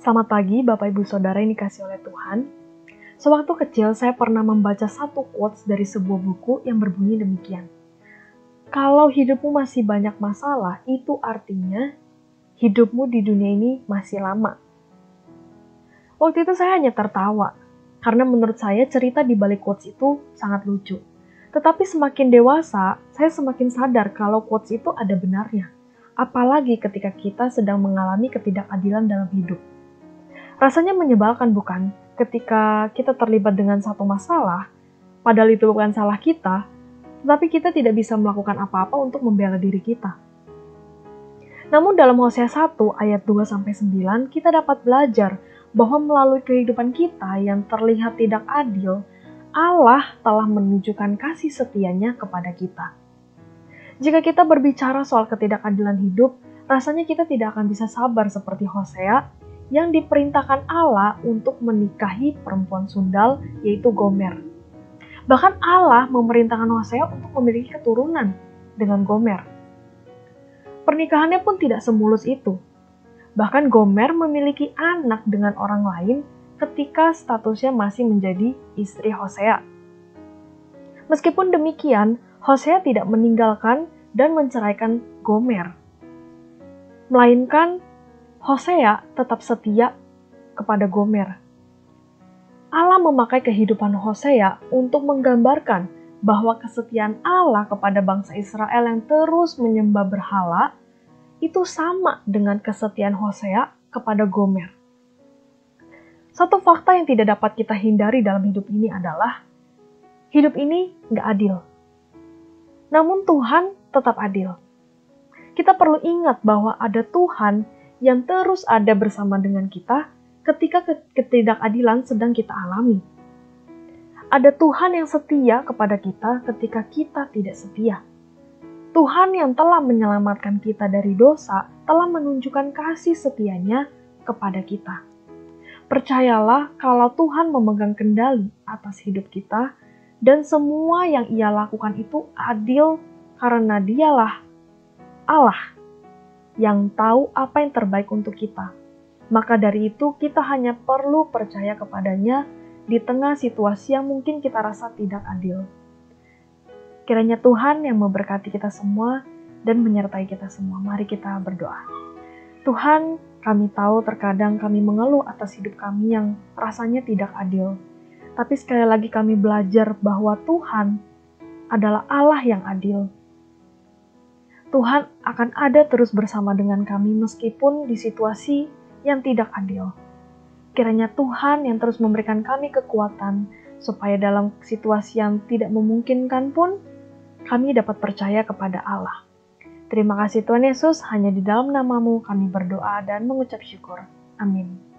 Selamat pagi Bapak Ibu Saudara yang dikasihi oleh Tuhan. Sewaktu kecil saya pernah membaca satu quotes dari sebuah buku yang berbunyi demikian. Kalau hidupmu masih banyak masalah, itu artinya hidupmu di dunia ini masih lama. Waktu itu saya hanya tertawa, karena menurut saya cerita di balik quotes itu sangat lucu. Tetapi semakin dewasa, saya semakin sadar kalau quotes itu ada benarnya. Apalagi ketika kita sedang mengalami ketidakadilan dalam hidup. Rasanya menyebalkan bukan? Ketika kita terlibat dengan satu masalah, padahal itu bukan salah kita, tetapi kita tidak bisa melakukan apa-apa untuk membela diri kita. Namun dalam Hosea 1 ayat 2-9 kita dapat belajar bahwa melalui kehidupan kita yang terlihat tidak adil, Allah telah menunjukkan kasih setianya kepada kita. Jika kita berbicara soal ketidakadilan hidup, rasanya kita tidak akan bisa sabar seperti Hosea yang diperintahkan Allah untuk menikahi perempuan sundal yaitu Gomer. Bahkan Allah memerintahkan Hosea untuk memiliki keturunan dengan Gomer. Pernikahannya pun tidak semulus itu. Bahkan Gomer memiliki anak dengan orang lain ketika statusnya masih menjadi istri Hosea. Meskipun demikian, Hosea tidak meninggalkan dan menceraikan Gomer. Melainkan Hosea tetap setia kepada Gomer. Allah memakai kehidupan Hosea untuk menggambarkan bahwa kesetiaan Allah kepada bangsa Israel yang terus menyembah berhala itu sama dengan kesetiaan Hosea kepada Gomer. Satu fakta yang tidak dapat kita hindari dalam hidup ini adalah hidup ini gak adil. Namun Tuhan tetap adil. Kita perlu ingat bahwa ada Tuhan yang terus ada bersama dengan kita ketika ketidakadilan sedang kita alami. Ada Tuhan yang setia kepada kita ketika kita tidak setia. Tuhan yang telah menyelamatkan kita dari dosa telah menunjukkan kasih setianya kepada kita. Percayalah kalau Tuhan memegang kendali atas hidup kita dan semua yang Ia lakukan itu adil karena Dialah Allah yang tahu apa yang terbaik untuk kita. Maka dari itu kita hanya perlu percaya kepadanya di tengah situasi yang mungkin kita rasa tidak adil. Kiranya Tuhan yang memberkati kita semua dan menyertai kita semua. Mari kita berdoa. Tuhan, kami tahu terkadang kami mengeluh atas hidup kami yang rasanya tidak adil. Tapi sekali lagi kami belajar bahwa Tuhan adalah Allah yang adil. Tuhan akan ada terus bersama dengan kami meskipun di situasi yang tidak adil. Kiranya Tuhan yang terus memberikan kami kekuatan supaya dalam situasi yang tidak memungkinkan pun kami dapat percaya kepada Allah. Terima kasih Tuhan Yesus, hanya di dalam nama-Mu kami berdoa dan mengucap syukur. Amin.